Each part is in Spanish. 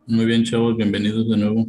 Muy bien, chavos, bienvenidos de nuevo.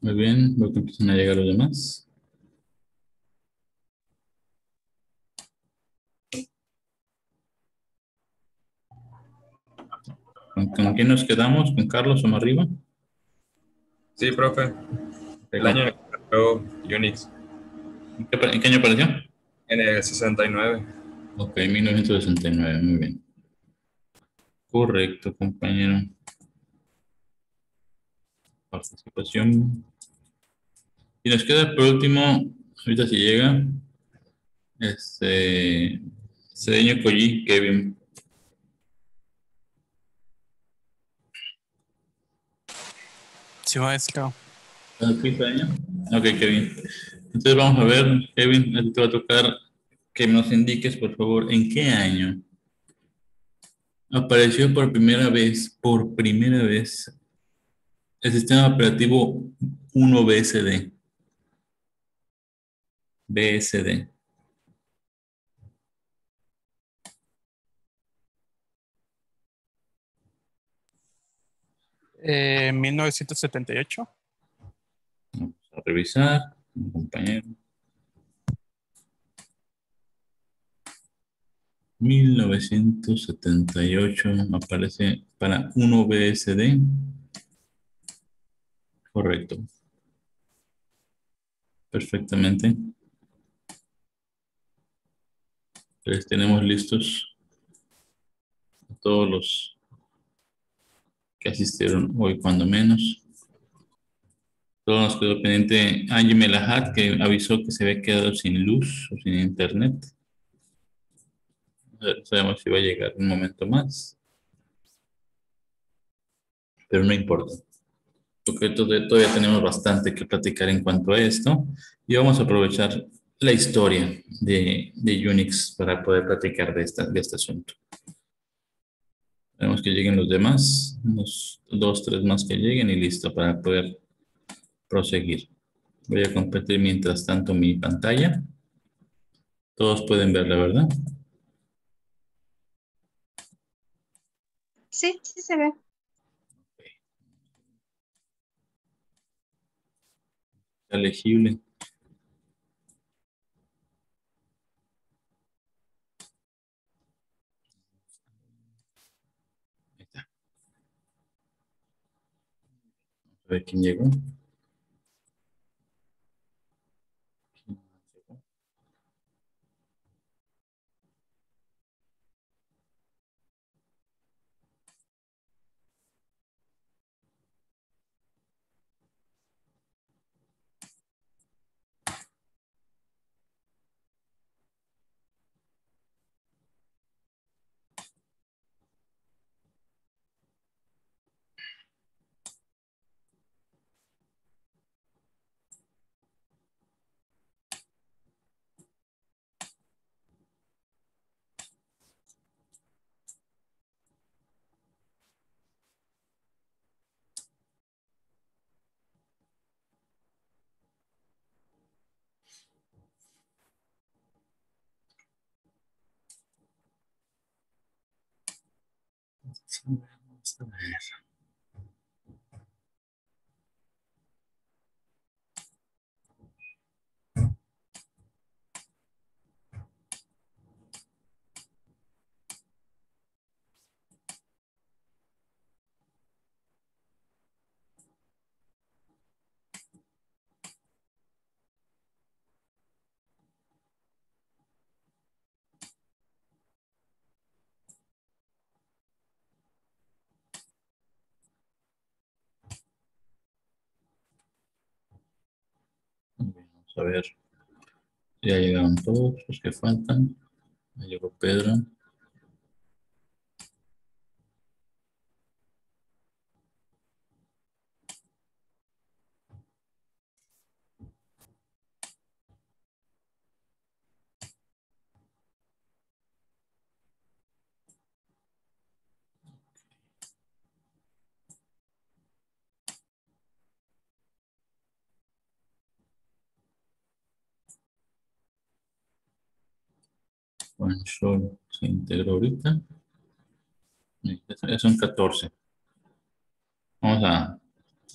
Muy bien, veo que empiezan a llegar los demás. ¿Con quién nos quedamos? ¿Con Carlos o arriba? Sí, profe. El Ok, año en el que salió Unix, ¿En qué año apareció? en el 69. Ok, 1969, muy bien. Correcto, compañero. Participación. Y nos queda por último, ahorita si llega, Cedeño Colli, Kevin. Sí, maestro. ¿Aquí, Cedeño? Ok, Kevin. Entonces vamos a ver, Kevin, a ti te va a tocar que nos indiques, por favor, en qué año apareció por primera vez, el sistema operativo 1 BSD. BSD. 1978. Vamos a revisar, compañero. 1978 aparece para 1 BSD. Correcto. Perfectamente. Entonces tenemos listos a todos los que asistieron hoy, cuando menos. Solo nos quedó pendiente Angie Melahat, que avisó que se había quedado sin luz o sin internet. No sabemos si va a llegar un momento más, pero no importa, porque todavía tenemos bastante que platicar en cuanto a esto y vamos a aprovechar la historia de Unix para poder platicar de este asunto. Tenemos que lleguen los demás, unos dos, tres más que lleguen y listo para poder proseguir. Voy a compartir mientras tanto mi pantalla. Todos pueden verla, ¿verdad? Sí, sí se ve. Está legible. Ahí está. A ver quién llegó. Vamos a ver. Vamos a ver. Ya llegaron todos los que faltan. Ya llegó Pedro. Juan Sol se integró ahorita. Ya son 14. Vamos a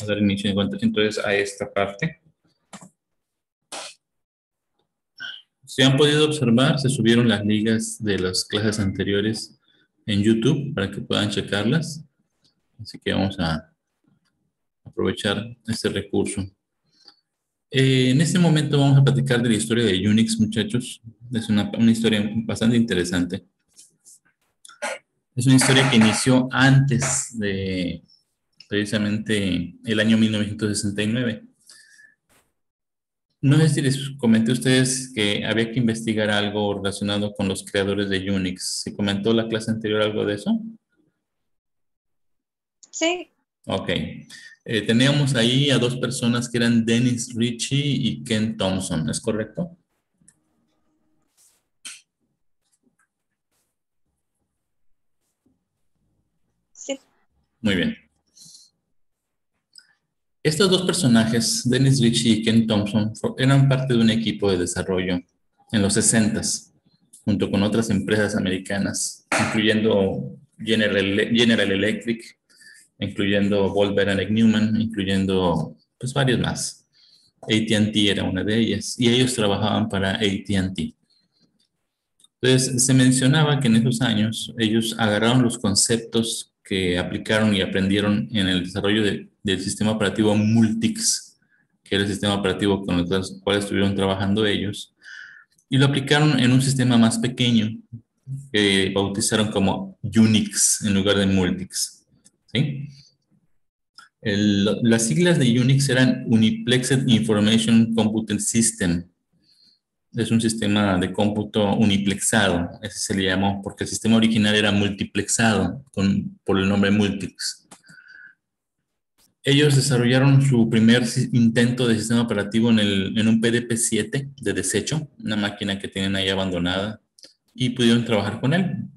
dar inicio entonces a esta parte. Si han podido observar, se subieron las ligas de las clases anteriores en YouTube para que puedan checarlas. Así que vamos a aprovechar este recurso. En este momento vamos a platicar de la historia de Unix, muchachos. Es una historia bastante interesante. Es una historia que inició antes de precisamente el año 1969. No sé si les comenté a ustedes que había que investigar algo relacionado con los creadores de Unix. ¿Se comentó la clase anterior algo de eso? Sí. Ok. Teníamos ahí a dos personas que eran Dennis Ritchie y Ken Thompson, ¿es correcto? Sí. Muy bien. Estos dos personajes, Dennis Ritchie y Ken Thompson, eran parte de un equipo de desarrollo en los 60s, junto con otras empresas americanas, incluyendo General Electric, incluyendo Volkswagen Newman, incluyendo pues varios más. AT&T era una de ellas, y ellos trabajaban para AT&T. Entonces, se mencionaba que en esos años ellos agarraron los conceptos que aplicaron y aprendieron en el desarrollo del sistema operativo Multics, que era el sistema operativo con el cual estuvieron trabajando ellos, y lo aplicaron en un sistema más pequeño, que bautizaron como Unix en lugar de Multics. ¿Sí? Las siglas de Unix eran Uniplexed Information Computing System. Es un sistema de cómputo uniplexado, ese se le llamó, porque el sistema original era multiplexado, por el nombre Multics. Ellos desarrollaron su primer intento de sistema operativo en un PDP-7 de desecho, una máquina que tienen ahí abandonada, y pudieron trabajar con él.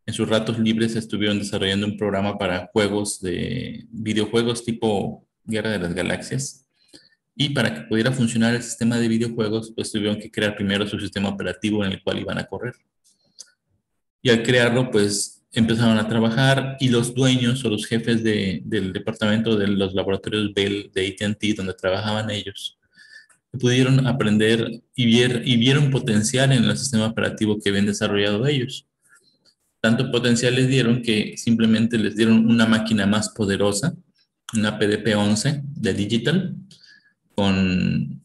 En sus ratos libres estuvieron desarrollando un programa para videojuegos tipo Guerra de las Galaxias. Y para que pudiera funcionar el sistema de videojuegos, pues tuvieron que crear primero su sistema operativo en el cual iban a correr. Y al crearlo, pues empezaron a trabajar y los dueños o los jefes del departamento de los laboratorios Bell de AT&T, donde trabajaban ellos, pudieron aprender y vieron potencial en el sistema operativo que habían desarrollado ellos. Tanto potencial les dieron que simplemente les dieron una máquina más poderosa, una PDP-11 de Digital,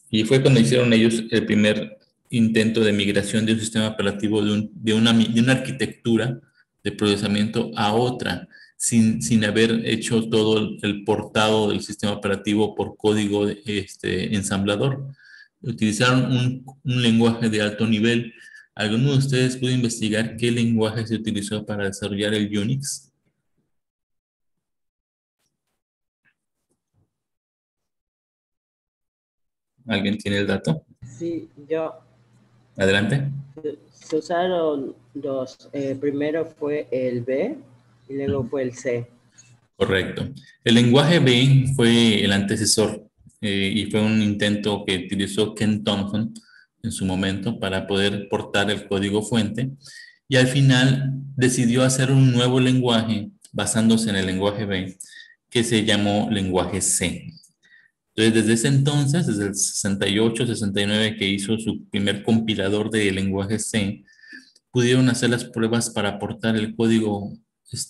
y fue cuando hicieron ellos el primer intento de migración de un sistema operativo de una arquitectura de procesamiento a otra, sin haber hecho todo el portado del sistema operativo por código ensamblador. Utilizaron un lenguaje de alto nivel. ¿Alguno de ustedes puede investigar qué lenguaje se utilizó para desarrollar el Unix? ¿Alguien tiene el dato? Sí, yo. Adelante. Se usaron dos. Primero fue el B y luego fue el C. Correcto. El lenguaje B fue el antecesor y fue un intento que utilizó Ken Thompson en su momento para poder portar el código fuente, y al final decidió hacer un nuevo lenguaje basándose en el lenguaje B, que se llamó lenguaje C. Entonces, desde ese entonces, desde el 68, 69, que hizo su primer compilador de lenguaje C, pudieron hacer las pruebas para aportar el código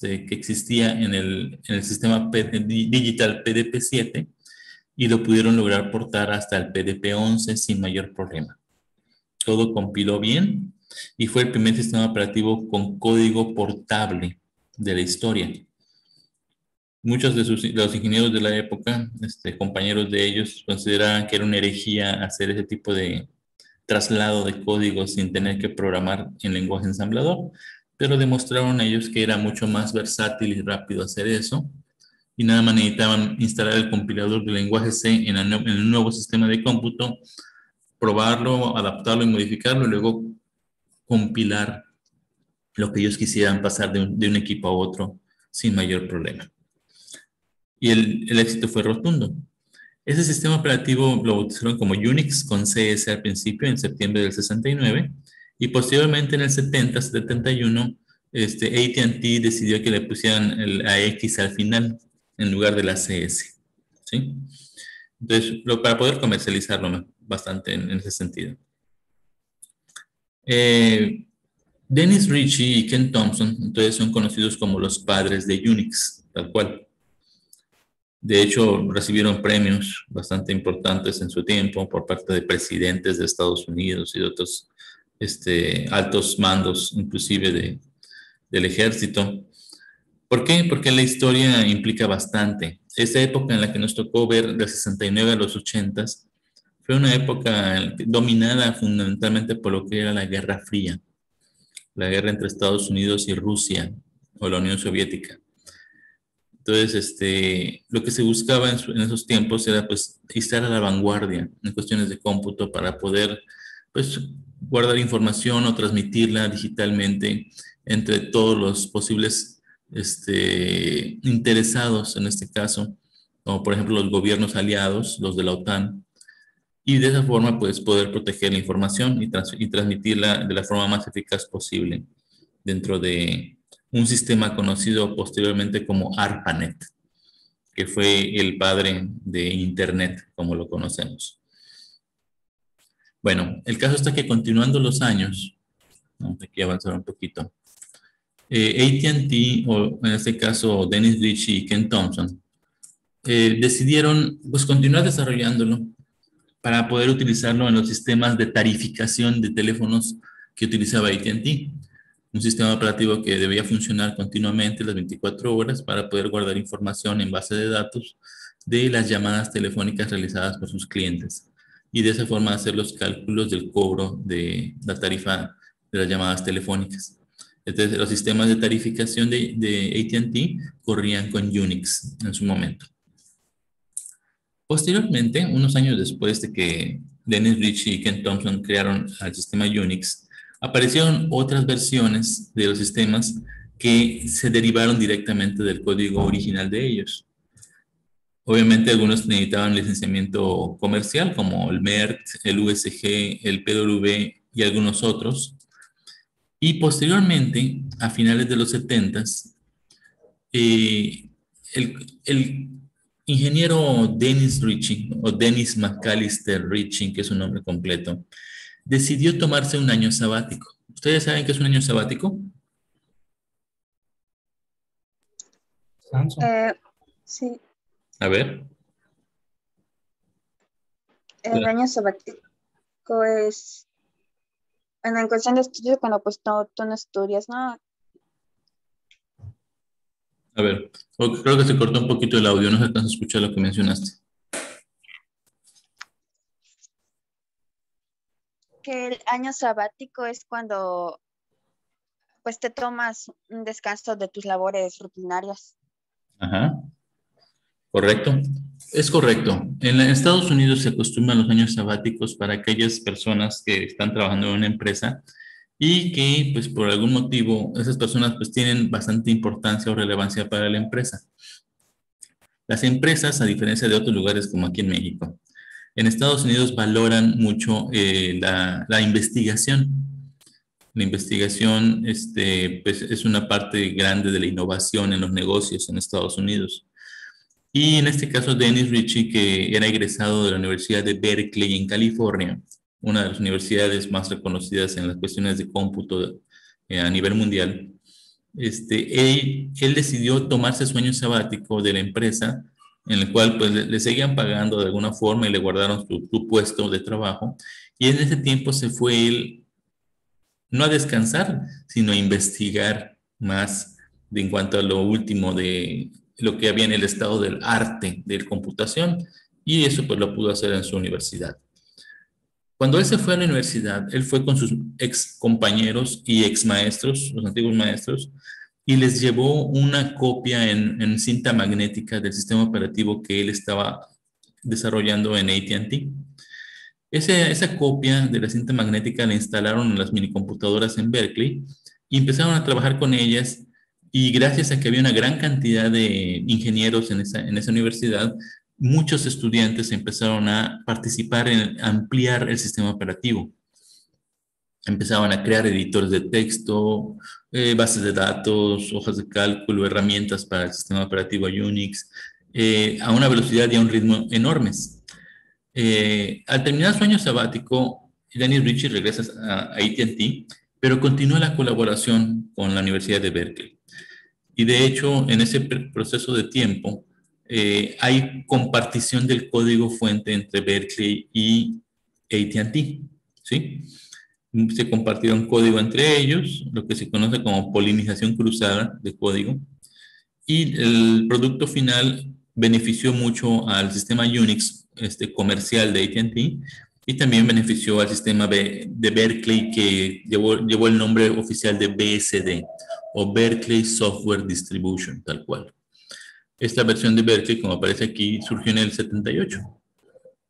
que existía en el sistema digital PDP-7 y lo pudieron lograr portar hasta el PDP-11 sin mayor problema. Todo compiló bien y fue el primer sistema operativo con código portable de la historia. Muchos de los ingenieros de la época, compañeros de ellos, consideraban que era una herejía hacer ese tipo de traslado de código sin tener que programar en lenguaje ensamblador, pero demostraron ellos que era mucho más versátil y rápido hacer eso, y nada más necesitaban instalar el compilador de lenguaje C en el nuevo sistema de cómputo, probarlo, adaptarlo y modificarlo, y luego compilar lo que ellos quisieran pasar de un equipo a otro sin mayor problema. Y el éxito fue rotundo. Ese sistema operativo lo bautizaron como Unix con CS al principio, en septiembre del 69, y posteriormente en el 70, 71, AT&T decidió que le pusieran la X al final en lugar de la CS. ¿Sí? Entonces, para poder comercializarlo bastante en ese sentido. Dennis Ritchie y Ken Thompson, entonces, son conocidos como los padres de Unix, tal cual. De hecho, recibieron premios bastante importantes en su tiempo por parte de presidentes de Estados Unidos y de otros altos mandos, inclusive del ejército. ¿Por qué? Porque la historia implica bastante. Esta época en la que nos tocó ver del 69 a los 80 fue una época dominada fundamentalmente por lo que era la Guerra Fría, la guerra entre Estados Unidos y Rusia o la Unión Soviética. Entonces, lo que se buscaba en esos tiempos era, pues, estar a la vanguardia en cuestiones de cómputo para poder, pues, guardar información o transmitirla digitalmente entre todos los posibles interesados en este caso, como por ejemplo los gobiernos aliados, los de la OTAN, y de esa forma, pues, poder proteger la información y transmitirla de la forma más eficaz posible dentro de un sistema conocido posteriormente como ARPANET, que fue el padre de Internet, como lo conocemos. Bueno, el caso está que continuando los años, vamos aquí a avanzar un poquito, AT&T, o en este caso Dennis Ritchie y Ken Thompson, decidieron, pues, continuar desarrollándolo para poder utilizarlo en los sistemas de tarificación de teléfonos que utilizaba AT&T. Un sistema operativo que debía funcionar continuamente las 24 horas para poder guardar información en base de datos de las llamadas telefónicas realizadas por sus clientes y de esa forma hacer los cálculos del cobro de la tarifa de las llamadas telefónicas. Entonces, los sistemas de tarificación de AT&T corrían con Unix en su momento. Posteriormente, unos años después de que Dennis Ritchie y Ken Thompson crearon el sistema Unix, aparecieron otras versiones de los sistemas que se derivaron directamente del código original de ellos. Obviamente algunos necesitaban licenciamiento comercial como el MERT, el USG, el PWV y algunos otros. Y posteriormente, a finales de los 70s, el ingeniero Dennis Ritchie, o Dennis McAllister Ritchie, que es su nombre completo, decidió tomarse un año sabático. ¿Ustedes saben qué es un año sabático? Sí. A ver. El año sabático es en cuestión de estudios cuando pues tú no estudias, ¿no? A ver, creo que se cortó un poquito el audio, no se alcanza a escuchar lo que mencionaste. Que el año sabático es cuando pues te tomas un descanso de tus labores rutinarias. Ajá. ¿Correcto? Es correcto. En Estados Unidos se acostumbran los años sabáticos para aquellas personas que están trabajando en una empresa y que, pues, por algún motivo, esas personas, pues, tienen bastante importancia o relevancia para la empresa. Las empresas, a diferencia de otros lugares como aquí en México, en Estados Unidos valoran mucho la investigación. La investigación pues es una parte grande de la innovación en los negocios en Estados Unidos. Y en este caso, Dennis Ritchie, que era egresado de la Universidad de Berkeley en California, una de las universidades más reconocidas en las cuestiones de cómputo a nivel mundial, él decidió tomarse su año sabático de la empresa, en el cual pues le seguían pagando de alguna forma y le guardaron su puesto de trabajo. Y en ese tiempo se fue él no a descansar, sino a investigar más en cuanto a lo último de lo que había en el estado del arte de computación, y eso pues lo pudo hacer en su universidad. Cuando él se fue a la universidad, él fue con sus ex compañeros y ex maestros, los antiguos maestros, y les llevó una copia en cinta magnética del sistema operativo que él estaba desarrollando en AT&T. Esa copia de la cinta magnética la instalaron en las minicomputadoras en Berkeley y empezaron a trabajar con ellas, y gracias a que había una gran cantidad de ingenieros en esa universidad, muchos estudiantes empezaron a participar en ampliar el sistema operativo. Empezaban a crear editores de texto, bases de datos, hojas de cálculo, herramientas para el sistema operativo Unix, a una velocidad y a un ritmo enormes. Al terminar su año sabático, Dennis Ritchie regresa a AT&T, pero continúa la colaboración con la Universidad de Berkeley. Y de hecho, en ese proceso de tiempo, hay compartición del código fuente entre Berkeley y AT&T, ¿sí? Se compartieron código entre ellos, lo que se conoce como polinización cruzada de código, y el producto final benefició mucho al sistema Unix comercial de AT&T, y también benefició al sistema de Berkeley, que llevó el nombre oficial de BSD, o Berkeley Software Distribution, tal cual. Esta versión de Berkeley, como aparece aquí, surgió en el 78,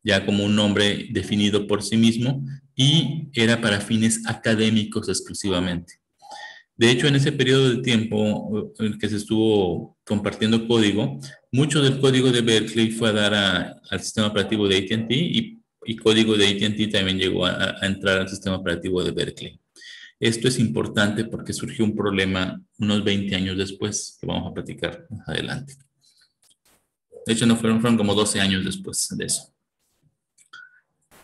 ya como un nombre definido por sí mismo, y era para fines académicos exclusivamente. De hecho, en ese periodo de tiempo en que se estuvo compartiendo código, mucho del código de Berkeley fue a dar al sistema operativo de AT&T, y código de AT&T también llegó a entrar al sistema operativo de Berkeley. Esto es importante porque surgió un problema unos 20 años después, que vamos a platicar más adelante. De hecho, no fueron como 12 años después de eso.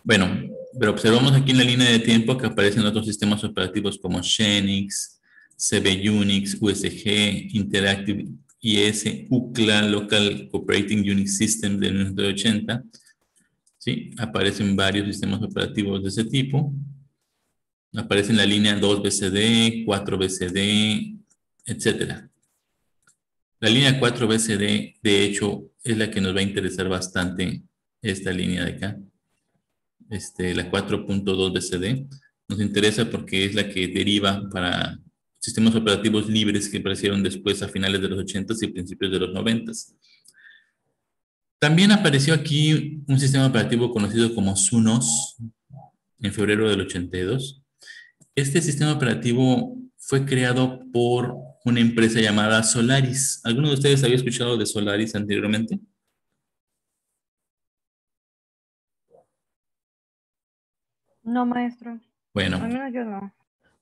Bueno, pero observamos aquí en la línea de tiempo que aparecen otros sistemas operativos como Xenix, CB Unix, USG, Interactive IS, UCLA, Local Operating Unix System de 1980. ¿Sí? Aparecen varios sistemas operativos de ese tipo. Aparece en la línea 2BCD, 4BCD, etc. La línea 4BCD, de hecho, es la que nos va a interesar bastante, esta línea de acá. La 4.2BCD nos interesa porque es la que deriva para sistemas operativos libres que aparecieron después a finales de los 80s y principios de los 90s. También apareció aquí un sistema operativo conocido como SUNOS en febrero del 82. Este sistema operativo fue creado por una empresa llamada Solaris. ¿Alguno de ustedes había escuchado de Solaris anteriormente? No, maestro. Bueno, Al menos yo no.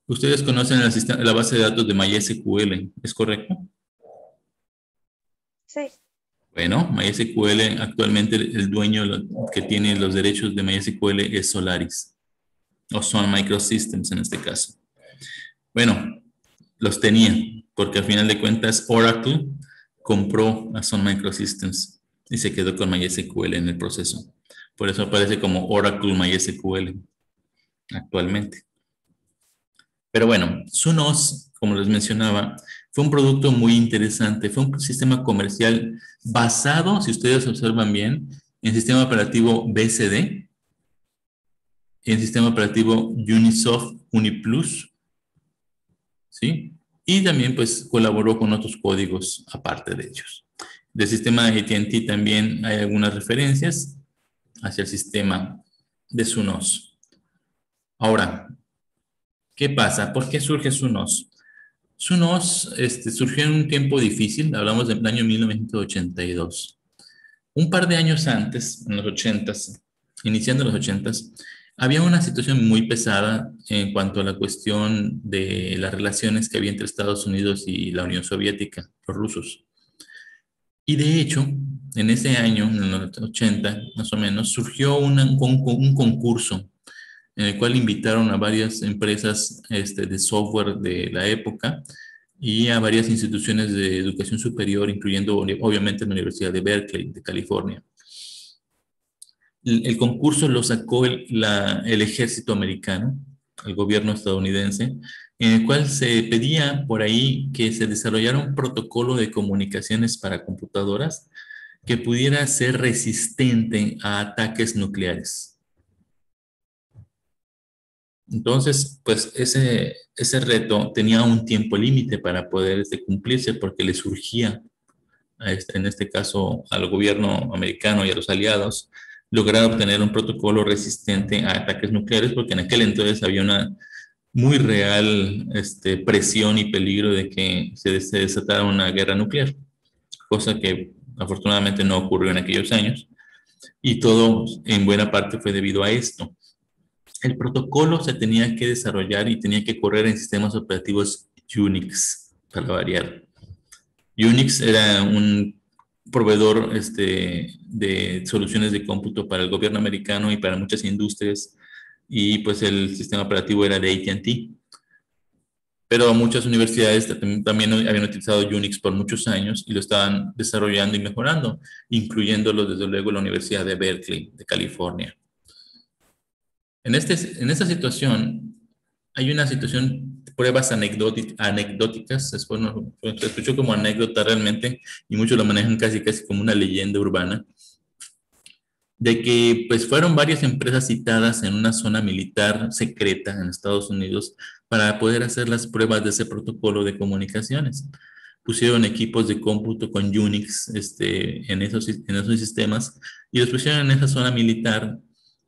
ustedes conocen la base de datos de MySQL, ¿es correcto? Sí. Bueno, MySQL, actualmente el dueño que tiene los derechos de MySQL es Solaris, o Sun Microsystems en este caso. Bueno, los tenía, porque al final de cuentas Oracle compró a Sun Microsystems y se quedó con MySQL en el proceso. Por eso aparece como Oracle MySQL actualmente. Pero bueno, SUNOS, como les mencionaba, fue un producto muy interesante. Fue un sistema comercial basado, si ustedes observan bien, en sistema operativo BCD, en sistema operativo Unisoft UniPlus, ¿sí? Y también pues colaboró con otros códigos aparte de ellos. Del sistema de AT&T también hay algunas referencias hacia el sistema de SUNOS. Ahora, ¿qué pasa? ¿Por qué surge SUNOS? SUNOS surgió en un tiempo difícil, hablamos del año 1982. Un par de años antes, en los 80s, iniciando los 80s, Había una situación muy pesada en cuanto a la cuestión de las relaciones que había entre Estados Unidos y la Unión Soviética, los rusos. Y de hecho, en ese año, en los 80 más o menos, surgió un concurso en el cual invitaron a varias empresas de software de la época y a varias instituciones de educación superior, incluyendo obviamente la Universidad de Berkeley, de California. El concurso lo sacó el ejército americano, el gobierno estadounidense, en el cual se pedía por ahí que se desarrollara un protocolo de comunicaciones para computadoras que pudiera ser resistente a ataques nucleares. Entonces, pues ese reto tenía un tiempo límite para poder cumplirse porque le surgía, en este caso, al gobierno americano y a los aliados, lograr obtener un protocolo resistente a ataques nucleares, porque en aquel entonces había una muy real presión y peligro de que se desatara una guerra nuclear, cosa que afortunadamente no ocurrió en aquellos años, y todo en buena parte fue debido a esto. El protocolo se tenía que desarrollar y tenía que correr en sistemas operativos Unix, para variar. Unix era un proveedor de soluciones de cómputo para el gobierno americano y para muchas industrias, y pues el sistema operativo era de AT&T. Pero muchas universidades también habían utilizado Unix por muchos años y lo estaban desarrollando y mejorando, incluyéndolo desde luego la Universidad de Berkeley, de California. En esta situación, hay una situación, pruebas anecdóticas, se escuchó como anécdota realmente, y muchos lo manejan casi como una leyenda urbana, de que pues fueron varias empresas citadas en una zona militar secreta en Estados Unidos para poder hacer las pruebas de ese protocolo de comunicaciones. Pusieron equipos de cómputo con Unix en esos sistemas y los pusieron en esa zona militar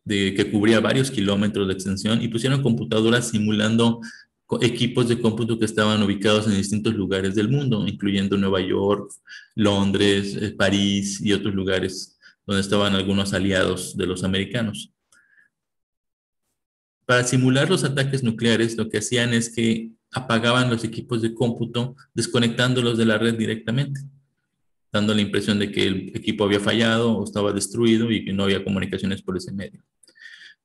que cubría varios kilómetros de extensión, y pusieron computadoras simulando equipos de cómputo que estaban ubicados en distintos lugares del mundo, incluyendo Nueva York, Londres, París y otros lugares donde estaban algunos aliados de los americanos. Para simular los ataques nucleares, lo que hacían es que apagaban los equipos de cómputo, desconectándolos de la red directamente, dando la impresión de que el equipo había fallado o estaba destruido y que no había comunicaciones por ese medio.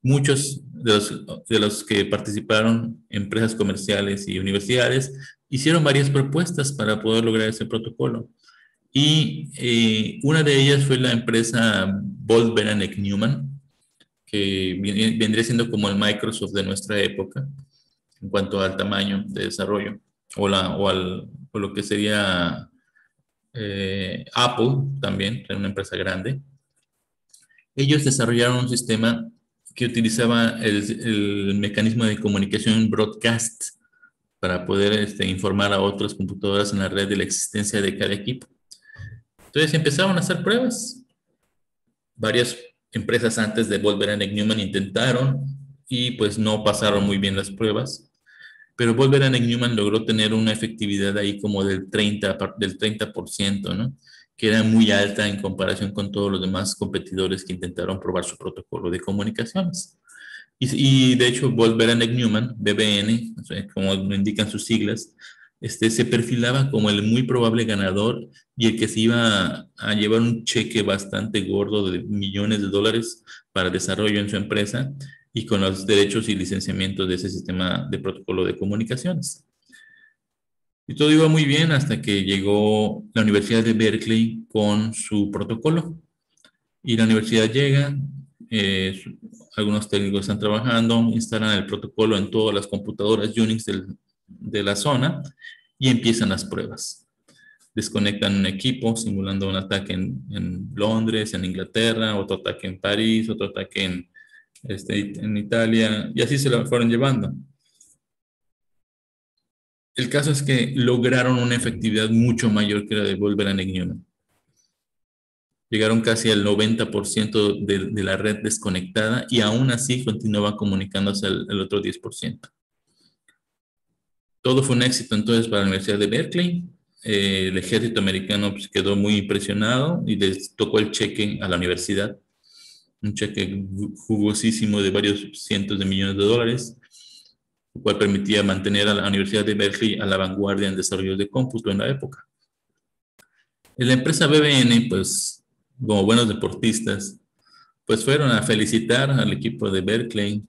Muchos de los que participaron, empresas comerciales y universidades, hicieron varias propuestas para poder lograr ese protocolo. Y una de ellas fue la empresa Bolt Beranek Newman, que vendría siendo como el Microsoft de nuestra época en cuanto al tamaño de desarrollo, o lo que sería Apple también, era una empresa grande. Ellos desarrollaron un sistema que utilizaba el mecanismo de comunicación broadcast para poder informar a otras computadoras en la red de la existencia de cada equipo. Entonces empezaron a hacer pruebas. Varias empresas antes de Bolt Beranek Newman intentaron y pues no pasaron muy bien las pruebas. Pero Bolt Beranek Newman logró tener una efectividad ahí como del 30%, ¿no? Que era muy alta en comparación con todos los demás competidores que intentaron probar su protocolo de comunicaciones. Y de hecho, Bolt Beranek Newman, BBN, como lo indican sus siglas, se perfilaba como el muy probable ganador y el que se iba a llevar un cheque bastante gordo de millones de dólares para desarrollo en su empresa y con los derechos y licenciamientos de ese sistema de protocolo de comunicaciones. Y todo iba muy bien hasta que llegó la Universidad de Berkeley con su protocolo. Y la universidad llega, algunos técnicos están trabajando, instalan el protocolo en todas las computadoras Unix de la zona y empiezan las pruebas. Desconectan un equipo simulando un ataque en Londres, en Inglaterra, otro ataque en París, otro ataque en Italia, y así se lo fueron llevando. El caso es que lograron una efectividad mucho mayor que la de Bolt Beranek Newman. Llegaron casi al 90% de la red desconectada y aún así continuaba comunicándose el otro 10%. Todo fue un éxito entonces para la Universidad de Berkeley. El ejército americano pues, quedó muy impresionado y les tocó el cheque a la universidad. un cheque jugosísimo de varios cientos de millones de dólares, lo cual permitía mantener a la Universidad de Berkeley a la vanguardia en desarrollos de cómputo en la época. En la empresa BBN, pues, como buenos deportistas, pues fueron a felicitar al equipo de Berkeley.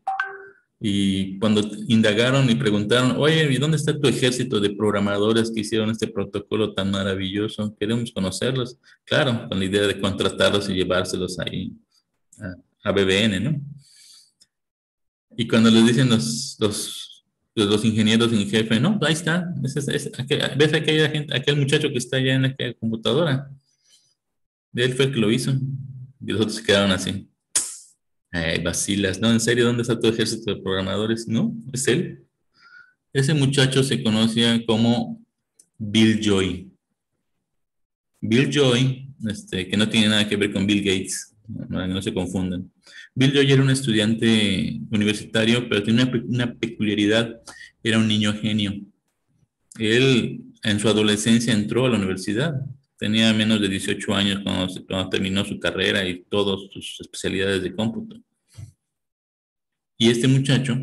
Y cuando indagaron y preguntaron, oye, ¿y dónde está tu ejército de programadores que hicieron este protocolo tan maravilloso? Queremos conocerlos. Claro, con la idea de contratarlos y llevárselos ahí a BBN, ¿no? Y cuando les dicen los ingenieros en jefe, no, ahí está, ves aquella gente, aquel muchacho que está allá en la computadora. Él fue el que lo hizo. Y los otros se quedaron así. Ay, vacilas, ¿no? ¿En serio dónde está tu ejército de programadores? No, es él. Ese muchacho se conocía como Bill Joy. Bill Joy, que no tiene nada que ver con Bill Gates, no se confundan. Bill Joy era un estudiante universitario, pero tenía una peculiaridad, era un niño genio. Él en su adolescencia entró a la universidad, tenía menos de 18 años cuando terminó su carrera y todas sus especialidades de cómputo. Y este muchacho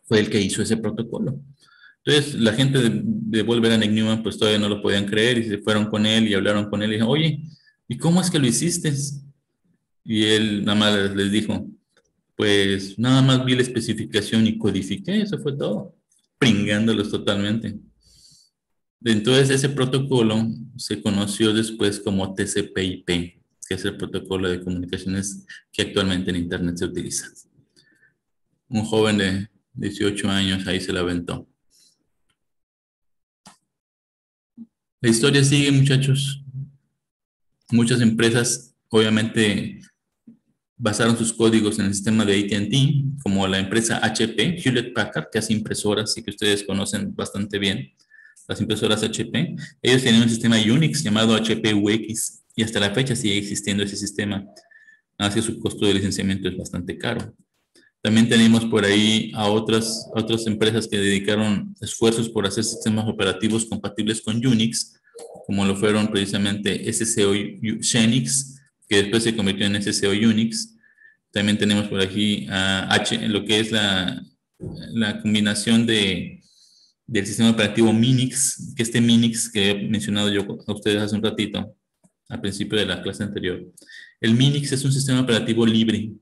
fue el que hizo ese protocolo. Entonces, la gente de Wolverine Newman, pues todavía no lo podían creer y se fueron con él y hablaron con él y dijeron, oye, ¿y cómo es que lo hiciste? Y él nada más les dijo, pues nada más vi la especificación y codifiqué, eso fue todo, pringándolos totalmente. Entonces, ese protocolo se conoció después como TCP/IP, que es el protocolo de comunicaciones que actualmente en Internet se utiliza. Un joven de 18 años ahí se la aventó. La historia sigue, muchachos. Muchas empresas, obviamente, basaron sus códigos en el sistema de AT&T, como la empresa HP, Hewlett Packard, que hace impresoras y que ustedes conocen bastante bien, las impresoras HP. Ellos tenían un sistema Unix llamado HP UX y hasta la fecha sigue existiendo ese sistema, así que su costo de licenciamiento es bastante caro. También tenemos por ahí a otras empresas que dedicaron esfuerzos por hacer sistemas operativos compatibles con Unix, como lo fueron precisamente SCO Xenix, que después se convirtió en SCO Unix. También tenemos por aquí lo que es la combinación del sistema operativo Minix, que este Minix que he mencionado yo a ustedes hace un ratito, al principio de la clase anterior. El Minix es un sistema operativo libre,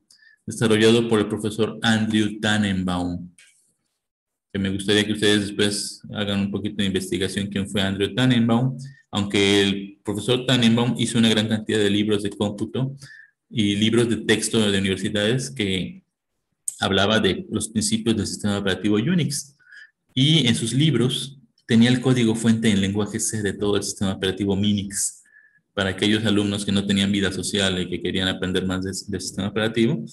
desarrollado por el profesor Andrew Tannenbaum, que me gustaría que ustedes después hagan un poquito de investigación quién fue Andrew Tannenbaum, aunque el profesor Tannenbaum hizo una gran cantidad de libros de cómputo y libros de texto de universidades que hablaba de los principios del sistema operativo Unix. Y en sus libros tenía el código fuente en lenguaje C de todo el sistema operativo Minix, para aquellos alumnos que no tenían vida social y que querían aprender más del sistema operativo,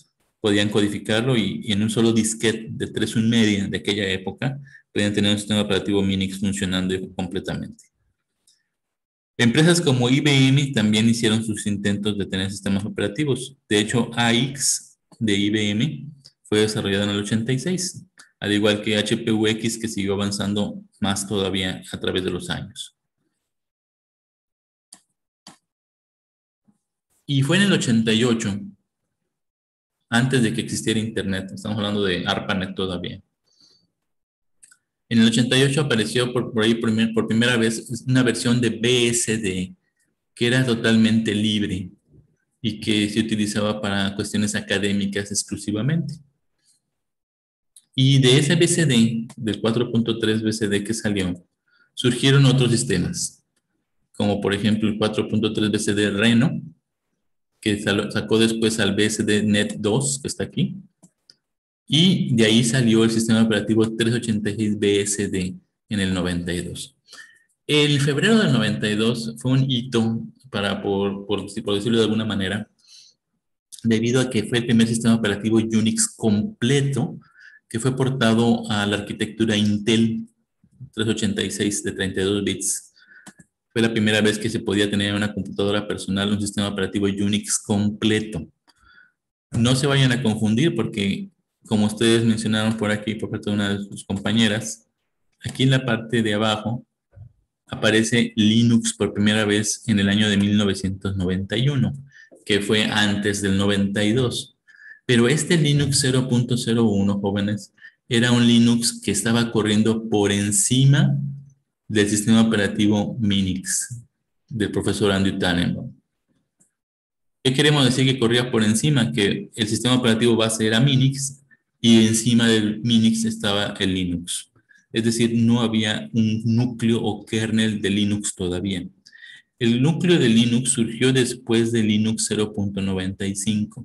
podían codificarlo y en un solo disquete de 3 1/2 de aquella época, podían tener un sistema operativo Minix funcionando completamente. Empresas como IBM también hicieron sus intentos de tener sistemas operativos. De hecho, AX de IBM fue desarrollado en el 86, al igual que HP UX, que siguió avanzando más todavía a través de los años. Y fue en el 88, antes de que existiera Internet, estamos hablando de ARPANET todavía. En el 88 apareció por primera vez una versión de BSD, que era totalmente libre y que se utilizaba para cuestiones académicas exclusivamente. Y de ese BSD, del 4.3 BSD que salió, surgieron otros sistemas, como por ejemplo el 4.3 BSD Reno, que sacó después al BSD Net 2, que está aquí. Y de ahí salió el sistema operativo 386 BSD en el 92. El febrero del 92 fue un hito, por decirlo de alguna manera, debido a que fue el primer sistema operativo Unix completo que fue portado a la arquitectura Intel 386 de 32 bits. Fue la primera vez que se podía tener en una computadora personal un sistema operativo Unix completo. No se vayan a confundir porque, como ustedes mencionaron por aquí, por parte de una de sus compañeras, aquí en la parte de abajo aparece Linux por primera vez en el año de 1991, que fue antes del 92. Pero este Linux 0.01, jóvenes, era un Linux que estaba corriendo por encima del sistema operativo Minix del profesor Andrew Tannenbaum. ¿Qué queremos decir que corría por encima? Que el sistema operativo base era Minix y encima del Minix estaba el Linux. Es decir, no había un núcleo o kernel de Linux todavía. El núcleo de Linux surgió después de Linux 0.95,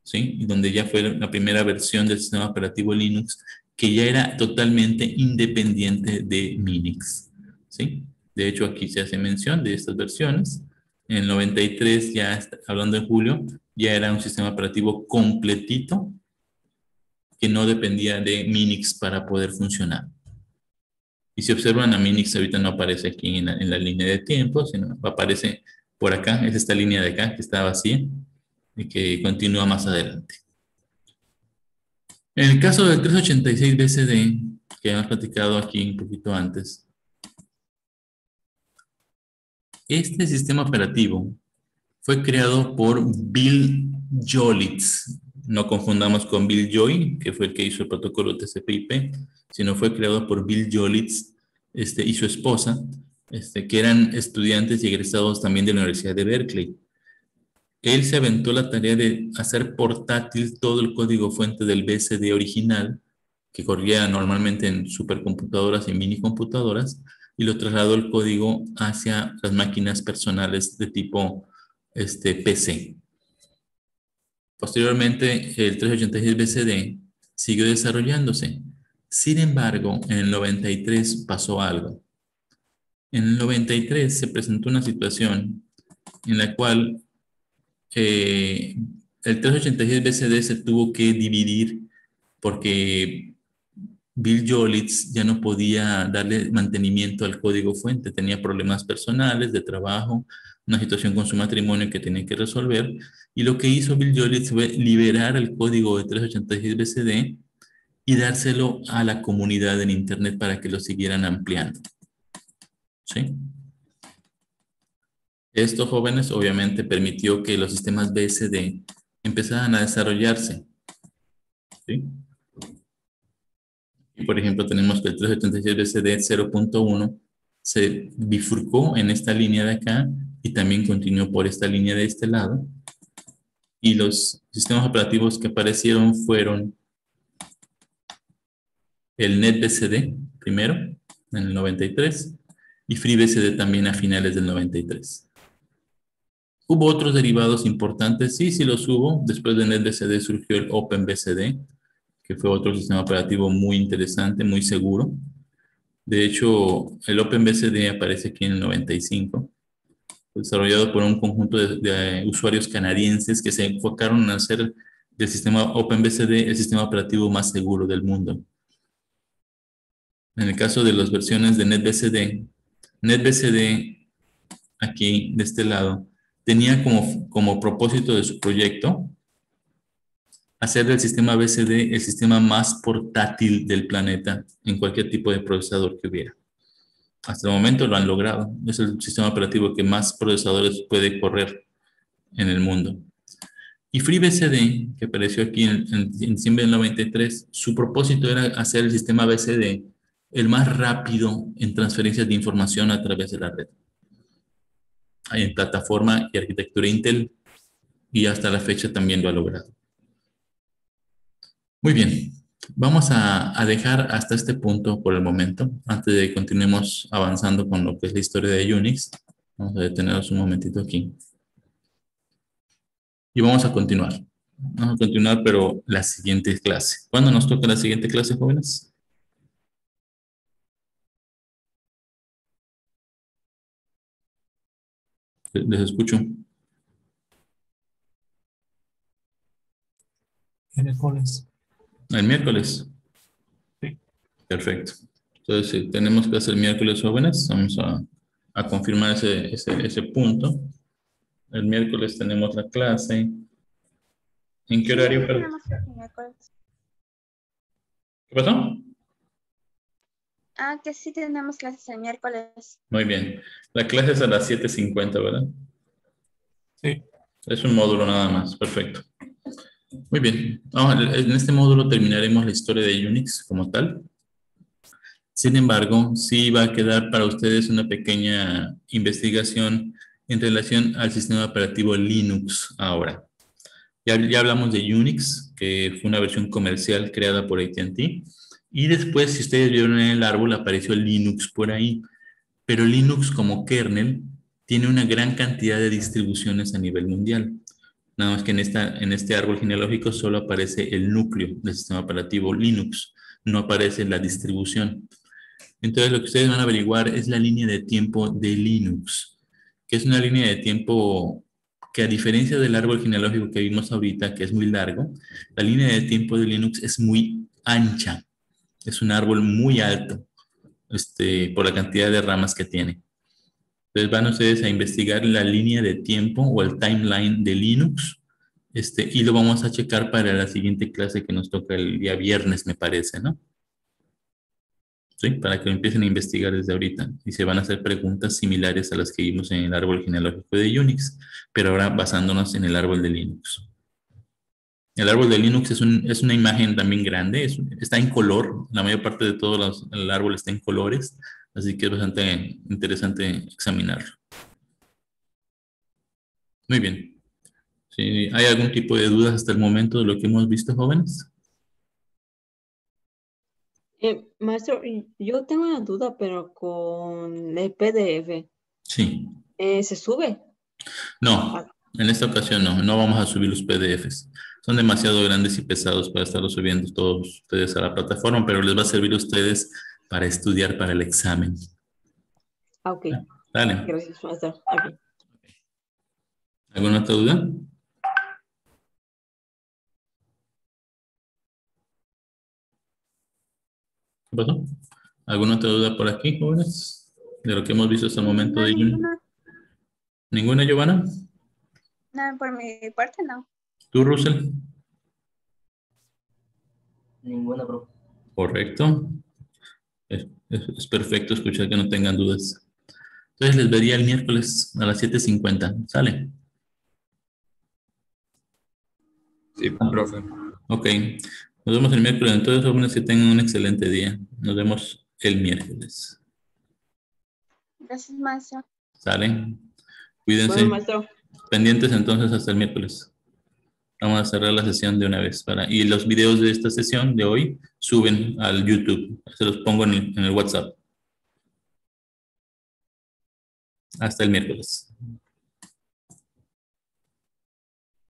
¿sí? Y donde ya fue la primera versión del sistema operativo Linux, que ya era totalmente independiente de Minix, ¿sí? De hecho, aquí se hace mención de estas versiones. En el 93, ya hablando de julio, ya era un sistema operativo completito que no dependía de Minix para poder funcionar. Y si observan, a Minix ahorita no aparece aquí en la línea de tiempo, sino aparece por acá, es esta línea de acá que está vacía y que continúa más adelante. En el caso del 386 BCD, que hemos platicado aquí un poquito antes, este sistema operativo fue creado por Bill Jolitz. No confundamos con Bill Joy, que fue el que hizo el protocolo TCP/IP, sino fue creado por Bill Jolitz y su esposa, que eran estudiantes y egresados también de la Universidad de Berkeley. Él se aventó la tarea de hacer portátil todo el código fuente del BCD original, que corría normalmente en supercomputadoras y minicomputadoras, y lo trasladó el código hacia las máquinas personales de tipo PC. Posteriormente, el 386 BCD siguió desarrollándose. Sin embargo, en el 93 pasó algo. En el 93 se presentó una situación en la cual el 386 BCD se tuvo que dividir porque Bill Jolitz ya no podía darle mantenimiento al código fuente, tenía problemas personales, de trabajo, una situación con su matrimonio que tenía que resolver, y lo que hizo Bill Jolitz fue liberar el código de 386 BCD y dárselo a la comunidad en Internet para que lo siguieran ampliando. ¿Sí? Esto, jóvenes, obviamente permitió que los sistemas BSD empezaran a desarrollarse. ¿Sí? Y por ejemplo, tenemos que el 386 BCD 0.1 se bifurcó en esta línea de acá y también continuó por esta línea de este lado. Y los sistemas operativos que aparecieron fueron el NetBCD primero, en el 93, y FreeBSD también a finales del 93. ¿Hubo otros derivados importantes? Sí, sí los hubo. Después de NetBCD surgió el OpenBCD, que fue otro sistema operativo muy interesante, muy seguro. De hecho, el OpenBCD aparece aquí en el 95, desarrollado por un conjunto de usuarios canadienses que se enfocaron en hacer del sistema OpenBCD el sistema operativo más seguro del mundo. En el caso de las versiones de NetBCD, aquí de este lado, tenía como propósito de su proyecto hacer del sistema BCD el sistema más portátil del planeta en cualquier tipo de procesador que hubiera. Hasta el momento lo han logrado. Es el sistema operativo que más procesadores puede correr en el mundo. Y FreeBSD, que apareció aquí en diciembre del 93, su propósito era hacer el sistema BCD el más rápido en transferencias de información a través de la red. En plataforma y arquitectura Intel, y hasta la fecha también lo ha logrado. Muy bien, vamos a dejar hasta este punto por el momento, antes de que continuemos avanzando con lo que es la historia de Unix. Vamos a detenernos un momentito aquí. Y vamos a continuar. Vamos a continuar, pero la siguiente clase. ¿Cuándo nos toca la siguiente clase, jóvenes? Les escucho. El miércoles. El miércoles. Sí. Perfecto. Entonces, si tenemos clase el miércoles, jóvenes, vamos a confirmar ese punto. El miércoles tenemos la clase. ¿En qué horario? Tenemos clase el miércoles. ¿Qué pasó? Ah, que sí tenemos clases el miércoles. Muy bien. La clase es a las 7:50, ¿verdad? Sí. Es un módulo nada más, perfecto. Muy bien. En este módulo terminaremos la historia de Unix como tal. Sin embargo, sí va a quedar para ustedes una pequeña investigación en relación al sistema operativo Linux ahora. Ya hablamos de Unix, que fue una versión comercial creada por AT&T. Y después, si ustedes vieron en el árbol, apareció Linux por ahí. Pero Linux como kernel tiene una gran cantidad de distribuciones a nivel mundial. Nada más que en este árbol genealógico solo aparece el núcleo del sistema operativo Linux, no aparece la distribución. Entonces lo que ustedes van a averiguar es la línea de tiempo de Linux, que es una línea de tiempo que a diferencia del árbol genealógico que vimos ahorita, que es muy largo, la línea de tiempo de Linux es muy ancha, es un árbol muy alto, por la cantidad de ramas que tiene. Entonces van ustedes a investigar la línea de tiempo o el timeline de Linux, y lo vamos a checar para la siguiente clase que nos toca el día viernes, me parece, ¿no? ¿Sí? Para que lo empiecen a investigar desde ahorita. Y se van a hacer preguntas similares a las que vimos en el árbol genealógico de Unix, pero ahora basándonos en el árbol de Linux. El árbol de Linux es una imagen también grande, está en color, la mayor parte de todo el árbol está en colores, así que es bastante interesante examinarlo. Muy bien. ¿Sí? ¿Hay algún tipo de dudas hasta el momento de lo que hemos visto, jóvenes? Maestro, yo tengo una duda, pero con el PDF, Sí. ¿se sube? No, en esta ocasión no vamos a subir los PDFs. Son demasiado grandes y pesados para estarlos subiendo todos ustedes a la plataforma, pero les va a servir a ustedes para estudiar para el examen. Ok. Dale. Gracias, maestro. Okay. ¿Alguna otra duda? ¿Qué pasó? ¿Alguna otra duda por aquí, jóvenes? De lo que hemos visto hasta el momento No, de ninguna. ¿Ninguna, Giovanna? No, por mi parte no. ¿Tú, Russell? Ninguna, bro. Correcto. Es perfecto escuchar que no tengan dudas. Entonces les vería el miércoles a las 7:50. ¿Sale? Sí, profe. Ok. Nos vemos el miércoles. Entonces, jóvenes, que tengan un excelente día. Nos vemos el miércoles. Gracias, maestro. ¿Sale? Cuídense. Bueno, maestro. Pendientes entonces hasta el miércoles. Vamos a cerrar la sesión de una vez. Y los videos de esta sesión de hoy suben al YouTube. Se los pongo en el WhatsApp. Hasta el miércoles.